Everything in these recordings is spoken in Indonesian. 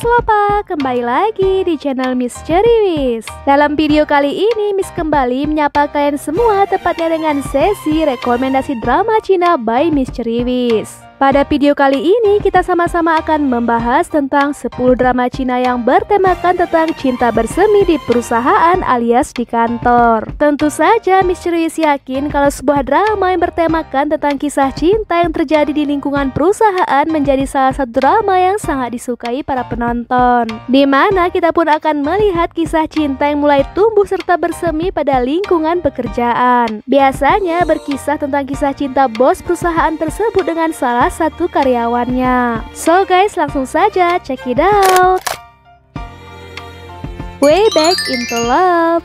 Miss Lopa, kembali lagi di channel Miss Ceriwis. Dalam video kali ini, Miss kembali menyapa kalian semua tepatnya dengan sesi rekomendasi drama Cina by Miss Ceriwis. Pada video kali ini, kita sama-sama akan membahas tentang 10 drama Cina yang bertemakan tentang cinta bersemi di perusahaan alias di kantor. Tentu saja Miss Ceriwis yakin kalau sebuah drama yang bertemakan tentang kisah cinta yang terjadi di lingkungan perusahaan menjadi salah satu drama yang sangat disukai para penonton. Di mana kita pun akan melihat kisah cinta yang mulai tumbuh serta bersemi pada lingkungan pekerjaan. Biasanya berkisah tentang kisah cinta bos perusahaan tersebut dengan salah satu karyawannya. So guys, langsung saja check it out. Way Back into Love.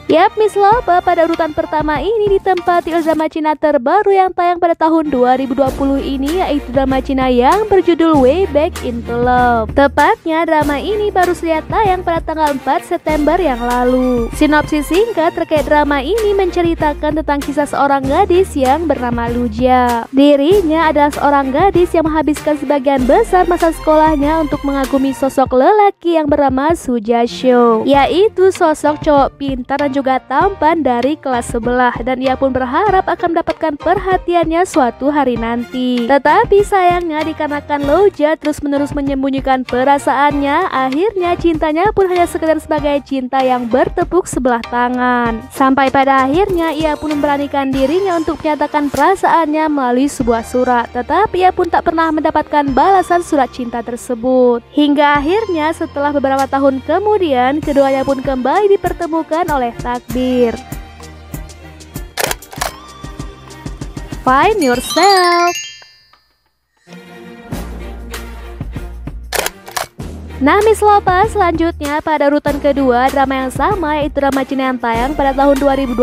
Yap, Miss Lopa, pada urutan pertama ini ditempati oleh drama Cina terbaru yang tayang pada tahun 2020 ini, yaitu drama Cina yang berjudul Way Back into Love. Tepatnya drama ini baru saja tayang pada tanggal 4 September yang lalu. Sinopsis singkat terkait drama ini menceritakan tentang kisah seorang gadis yang bernama Lucia. Dirinya adalah seorang gadis yang menghabiskan sebagian besar masa sekolahnya untuk mengagumi sosok lelaki yang bernama Su Jiaxiu, yaitu sosok cowok pintar dan juga tampan dari kelas sebelah, dan ia pun berharap akan mendapatkan perhatiannya suatu hari nanti. Tetapi sayangnya dikarenakan Lucia terus-menerus menyembunyikan perasaannya, akhirnya cintanya pun hanya sekedar sebagai cinta yang bertepuk sebelah tangan. Sampai pada akhirnya ia pun memberanikan dirinya untuk menyatakan perasaannya melalui sebuah surat, tetapi ia pun tak pernah mendapatkan balasan surat cinta tersebut. Hingga akhirnya setelah beberapa tahun kemudian, keduanya pun kembali dipertemukan oleh takdir. Find Yourself. Nah, Miss Lopa, selanjutnya pada urutan kedua drama yang sama, yaitu drama Cina yang tayang pada tahun 2020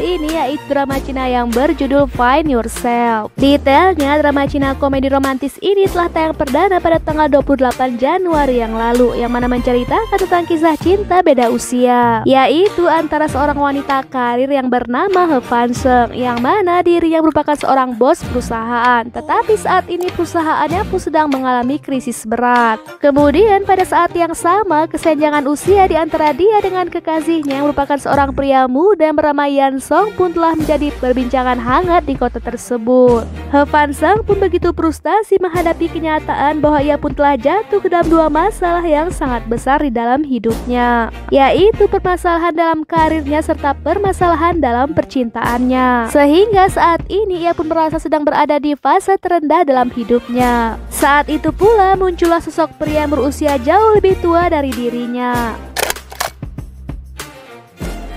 ini, yaitu drama Cina yang berjudul Find Yourself. Detailnya, drama Cina komedi romantis ini telah tayang perdana pada tanggal 28 Januari yang lalu, yang mana menceritakan tentang kisah cinta beda usia, yaitu antara seorang wanita karir yang bernama He Fan Sheng, yang mana dirinya merupakan seorang bos perusahaan, tetapi saat ini perusahaannya pun sedang mengalami krisis berat. Kemudian pada saat yang sama, kesenjangan usia di antara dia dengan kekasihnya yang merupakan seorang pria muda bernama Yan Song pun telah menjadi perbincangan hangat di kota tersebut. He Fan Sheng pun begitu frustasi menghadapi kenyataan bahwa ia pun telah jatuh ke dalam dua masalah yang sangat besar di dalam hidupnya, yaitu permasalahan dalam karirnya serta permasalahan dalam percintaannya. Sehingga saat ini ia pun merasa sedang berada di fase terendah dalam hidupnya. Saat itu pula muncullah sosok pria yang berusia jauh lebih tua dari dirinya.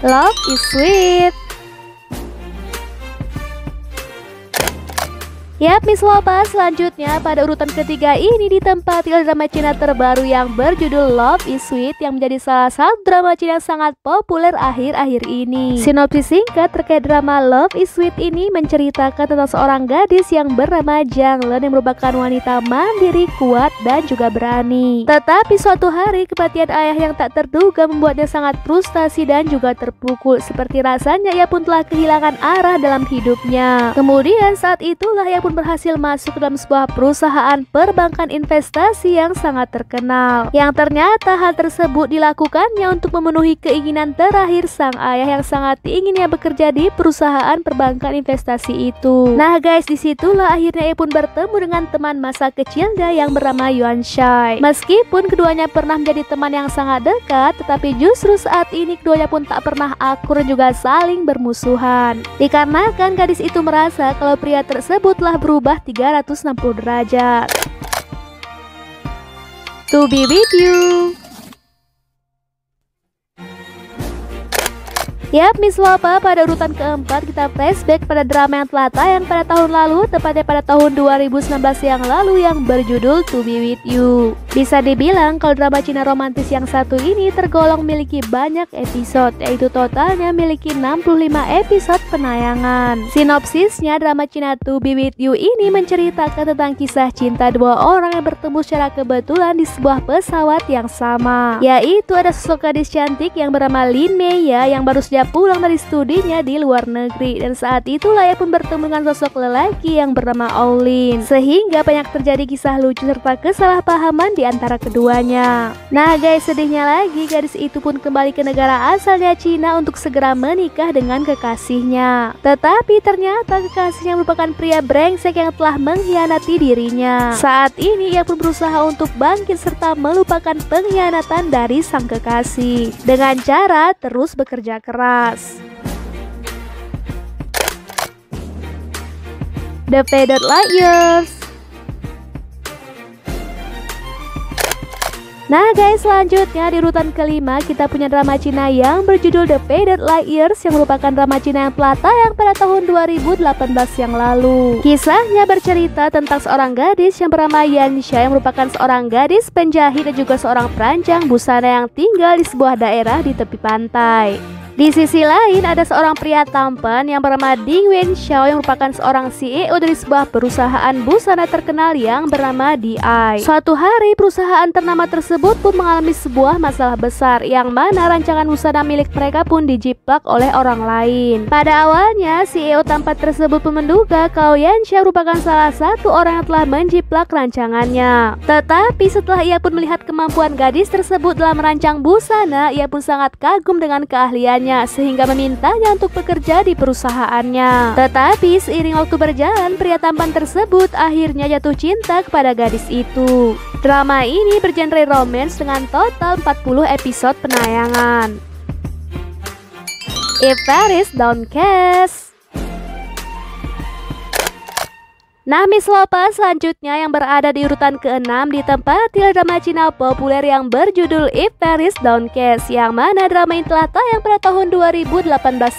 Love is Sweet. Yap, Miss Lopa, selanjutnya pada urutan ketiga ini ditempati oleh drama Cina terbaru yang berjudul Love is Sweet, yang menjadi salah satu drama Cina yang sangat populer akhir-akhir ini. Sinopsis singkat terkait drama Love is Sweet ini menceritakan tentang seorang gadis yang bernama Jiang Len yang merupakan wanita mandiri, kuat, dan juga berani. Tetapi suatu hari kematian ayah yang tak terduga membuatnya sangat frustasi dan juga terpukul, seperti rasanya ia pun telah kehilangan arah dalam hidupnya. Kemudian saat itulah ia pun berhasil masuk ke dalam sebuah perusahaan perbankan investasi yang sangat terkenal, yang ternyata hal tersebut dilakukannya untuk memenuhi keinginan terakhir sang ayah yang sangat inginnya bekerja di perusahaan perbankan investasi itu. Nah guys, disitulah akhirnya ia pun bertemu dengan teman masa kecilnya yang bernama Yuan Shai. Meskipun keduanya pernah menjadi teman yang sangat dekat, tetapi justru saat ini keduanya pun tak pernah akur dan juga saling bermusuhan, dikarenakan gadis itu merasa kalau pria tersebut telah berubah 360 derajat. To Be With You. Yap, Miss Lopa, pada urutan keempat kita flashback pada drama yang telah tayang pada tahun lalu, tepatnya pada tahun 2019 yang lalu, yang berjudul To Be With You. Bisa dibilang kalau drama Cina romantis yang satu ini tergolong memiliki banyak episode, yaitu totalnya memiliki 65 episode penayangan. Sinopsisnya, drama Cina To Be With You ini menceritakan tentang kisah cinta dua orang yang bertemu secara kebetulan di sebuah pesawat yang sama, yaitu ada sosok gadis cantik yang bernama Lin Mei Ya yang baru saja siap pulang dari studinya di luar negeri. Dan saat itulah ia pun bertemu dengan sosok lelaki yang bernama Olin, sehingga banyak terjadi kisah lucu serta kesalahpahaman di antara keduanya. Nah guys, sedihnya lagi, gadis itu pun kembali ke negara asalnya Cina untuk segera menikah dengan kekasihnya. Tetapi ternyata kekasihnya merupakan pria brengsek yang telah mengkhianati dirinya. Saat ini ia pun berusaha untuk bangkit serta melupakan pengkhianatan dari sang kekasih dengan cara terus bekerja keras. The Faded Light Years. Nah guys, selanjutnya di urutan kelima kita punya drama Cina yang berjudul The Faded Light Years, yang merupakan drama Cina yang telah tayang pada tahun 2018 yang lalu. Kisahnya bercerita tentang seorang gadis yang bernama Yansha, yang merupakan seorang gadis penjahit dan juga seorang perancang busana yang tinggal di sebuah daerah di tepi pantai. Di sisi lain ada seorang pria tampan yang bernama Ding Wenxiao, yang merupakan seorang CEO dari sebuah perusahaan busana terkenal yang bernama DI. Suatu hari perusahaan ternama tersebut pun mengalami sebuah masalah besar, yang mana rancangan busana milik mereka pun dijiplak oleh orang lain. Pada awalnya CEO tampan tersebut pun menduga kalau Yansha merupakan salah satu orang yang telah menjiplak rancangannya. Tetapi setelah ia pun melihat kemampuan gadis tersebut dalam merancang busana, ia pun sangat kagum dengan keahliannya, sehingga memintanya untuk bekerja di perusahaannya. Tetapi seiring waktu berjalan, pria tampan tersebut akhirnya jatuh cinta kepada gadis itu. Drama ini bergenre romance dengan total 40 episode penayangan. If Paris Don't Kiss. Nah, Miss Lopa selanjutnya yang berada di urutan ke-6 ditempati drama Cina populer yang berjudul If Paris Don't Kiss, yang mana drama ini telah tayang pada tahun 2018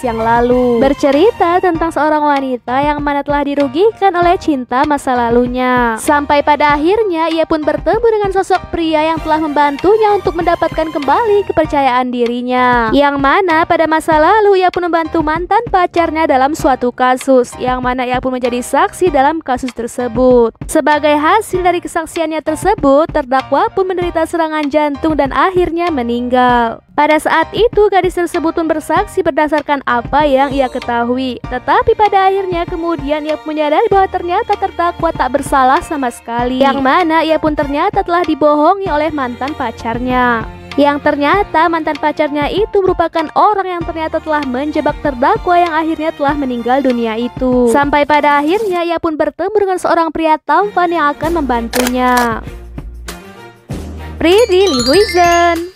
yang lalu. Bercerita tentang seorang wanita yang mana telah dirugikan oleh cinta masa lalunya. Sampai pada akhirnya ia pun bertemu dengan sosok pria yang telah membantunya untuk mendapatkan kembali kepercayaan dirinya. Yang mana pada masa lalu ia pun membantu mantan pacarnya dalam suatu kasus, yang mana ia pun menjadi saksi dalam kasus tersebut. Sebagai hasil dari kesaksiannya tersebut, terdakwa pun menderita serangan jantung dan akhirnya meninggal. Pada saat itu gadis tersebut pun bersaksi berdasarkan apa yang ia ketahui. Tetapi pada akhirnya kemudian ia pun menyadari bahwa ternyata terdakwa tak bersalah sama sekali, yang mana ia pun ternyata telah dibohongi oleh mantan pacarnya. Yang ternyata mantan pacarnya itu merupakan orang yang ternyata telah menjebak terdakwa yang akhirnya telah meninggal dunia itu. Sampai pada akhirnya ia pun bertemu dengan seorang pria tampan yang akan membantunya. Pretty Li Huizhen.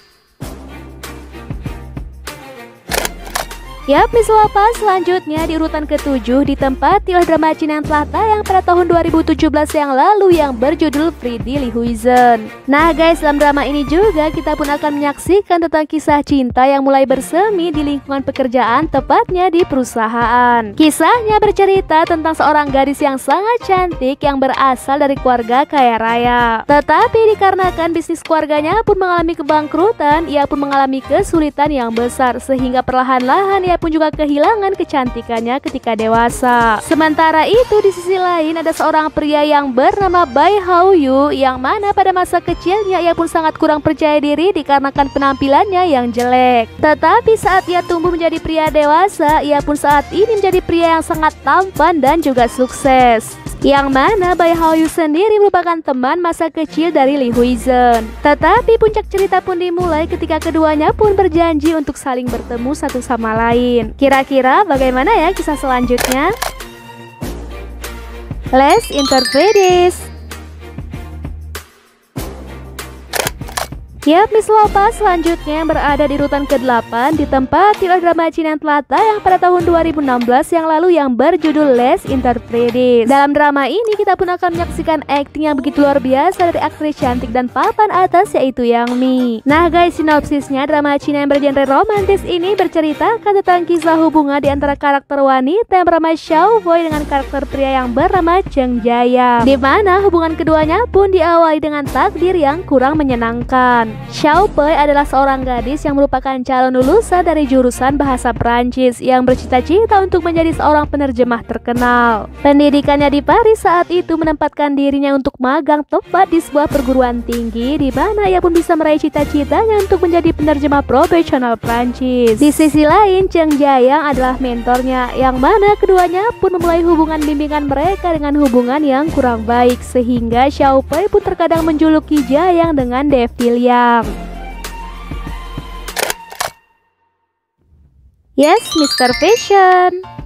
Yap, Miss Lopa selanjutnya di urutan ke-7 ditempati oleh drama Cina yang telah tayang pada tahun 2017 yang lalu yang berjudul Pretty Li Huizhen. Nah guys, dalam drama ini juga kita pun akan menyaksikan tentang kisah cinta yang mulai bersemi di lingkungan pekerjaan, tepatnya di perusahaan. Kisahnya bercerita tentang seorang gadis yang sangat cantik yang berasal dari keluarga kaya raya. Tetapi dikarenakan bisnis keluarganya pun mengalami kebangkrutan, ia pun mengalami kesulitan yang besar, sehingga perlahan-lahan ia pun juga kehilangan kecantikannya ketika dewasa. Sementara itu di sisi lain ada seorang pria yang bernama Bai Haoyu, yang mana pada masa kecilnya ia pun sangat kurang percaya diri dikarenakan penampilannya yang jelek. Tetapi saat ia tumbuh menjadi pria dewasa, ia pun saat ini menjadi pria yang sangat tampan dan juga sukses. Yang mana Bai Haoyu sendiri merupakan teman masa kecil dari Li Huizhen. Tetapi puncak cerita pun dimulai ketika keduanya pun berjanji untuk saling bertemu satu sama lain. Kira-kira bagaimana ya kisah selanjutnya? Let's interpret this. Yap, Miss Lopa selanjutnya yang berada di urutan ke-8 ditempati oleh drama Cina yang telah tayang pada tahun 2016 yang lalu yang berjudul Let's Interpret This. Dalam drama ini kita pun akan menyaksikan akting yang begitu luar biasa dari aktris cantik dan papan atas yaitu Yang Mi. Nah guys, sinopsisnya drama Cina yang bergenre romantis ini berceritakan tentang kisah hubungan di antara karakter wanita yang bernama Xiao Boy dengan karakter pria yang bernama Cheng Jaya, di mana hubungan keduanya pun diawali dengan takdir yang kurang menyenangkan. Xiao Pei adalah seorang gadis yang merupakan calon lulusan dari jurusan bahasa Prancis yang bercita-cita untuk menjadi seorang penerjemah terkenal. Pendidikannya di Paris saat itu menempatkan dirinya untuk magang tepat di sebuah perguruan tinggi di mana ia pun bisa meraih cita-citanya untuk menjadi penerjemah profesional Prancis. Di sisi lain, Cheng Jiayang adalah mentornya yang mana keduanya pun memulai hubungan bimbingan mereka dengan hubungan yang kurang baik sehingga Xiao Pei pun terkadang menjuluki Jiayang dengan Devil Yang. Yes, Mr. Fashion.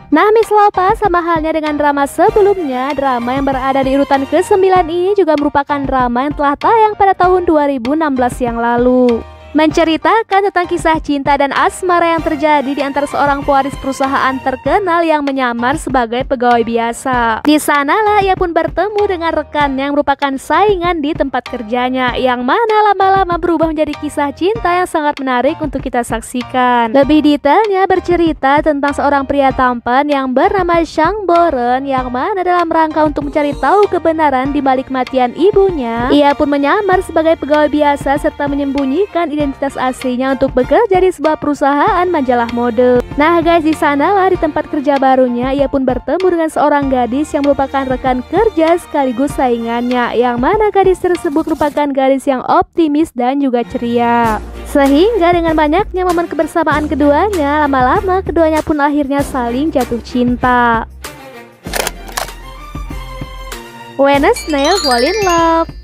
Nah, Miss Lopa sama halnya dengan drama sebelumnya, drama yang berada di urutan ke-9 ini juga merupakan drama yang telah tayang pada tahun 2016 yang lalu. Menceritakan tentang kisah cinta dan asmara yang terjadi di antara seorang pewaris perusahaan terkenal yang menyamar sebagai pegawai biasa. Di sanalah ia pun bertemu dengan rekannya yang merupakan saingan di tempat kerjanya, yang mana lama-lama berubah menjadi kisah cinta yang sangat menarik untuk kita saksikan. Lebih detailnya bercerita tentang seorang pria tampan yang bernama Shang Boren, yang mana dalam rangka untuk mencari tahu kebenaran di balik kematian ibunya, ia pun menyamar sebagai pegawai biasa serta menyembunyikan identitas aslinya untuk bekerja di sebuah perusahaan majalah mode. Nah guys, di sanalah di tempat kerja barunya ia pun bertemu dengan seorang gadis yang merupakan rekan kerja sekaligus saingannya, yang mana gadis tersebut merupakan gadis yang optimis dan juga ceria. Sehingga dengan banyaknya momen kebersamaan keduanya, lama-lama keduanya pun akhirnya saling jatuh cinta. When a snail fall in love.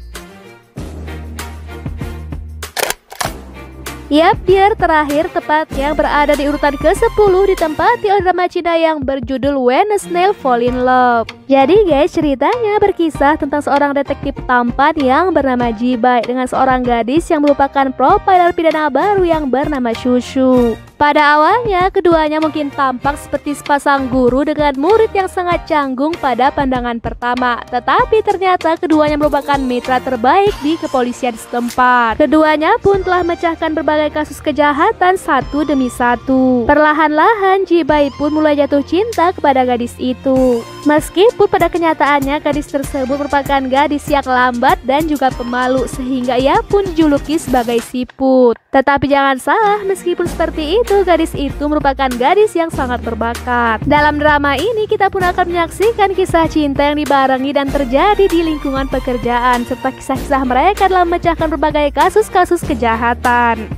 Yap, Dear terakhir tepatnya berada di urutan ke-10 ditempati oleh drama Cina yang berjudul When a Snail Fall in Love. Jadi guys, ceritanya berkisah tentang seorang detektif tampan yang bernama Jibai dengan seorang gadis yang merupakan profiler pidana baru yang bernama Shushu. Pada awalnya, keduanya mungkin tampak seperti sepasang guru dengan murid yang sangat canggung pada pandangan pertama. Tetapi ternyata keduanya merupakan mitra terbaik di kepolisian setempat. Keduanya pun telah memecahkan berbagai kasus kejahatan satu demi satu. Perlahan-lahan, Jibai pun mulai jatuh cinta kepada gadis itu. Meskipun pada kenyataannya gadis tersebut merupakan gadis yang lambat dan juga pemalu, sehingga ia pun dijuluki sebagai siput. Tetapi jangan salah, meskipun seperti itu, gadis itu merupakan gadis yang sangat berbakat. Dalam drama ini kita pun akan menyaksikan kisah cinta yang dibarengi dan terjadi di lingkungan pekerjaan, serta kisah-kisah mereka dalam memecahkan berbagai kasus-kasus kejahatan.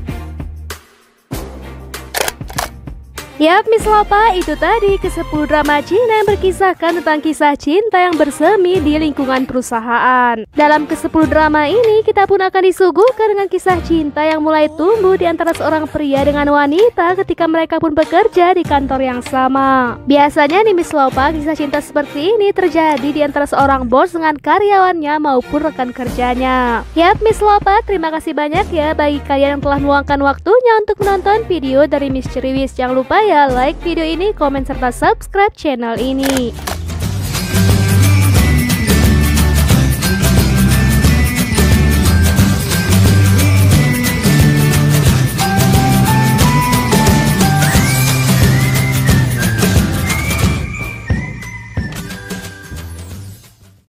Yap, Miss Lopa, itu tadi ke-10 drama Cina yang berkisahkan tentang kisah cinta yang bersemi di lingkungan perusahaan. Dalam ke-10 drama ini, kita pun akan disuguhkan dengan kisah cinta yang mulai tumbuh di antara seorang pria dengan wanita ketika mereka pun bekerja di kantor yang sama. Biasanya nih Miss Lopa, kisah cinta seperti ini terjadi di antara seorang bos dengan karyawannya maupun rekan kerjanya. Yap, Miss Lopa, terima kasih banyak ya bagi kalian yang telah meluangkan waktunya untuk menonton video dari Miss Ceriwis. Jangan lupa ya like video ini, komen, serta subscribe channel ini.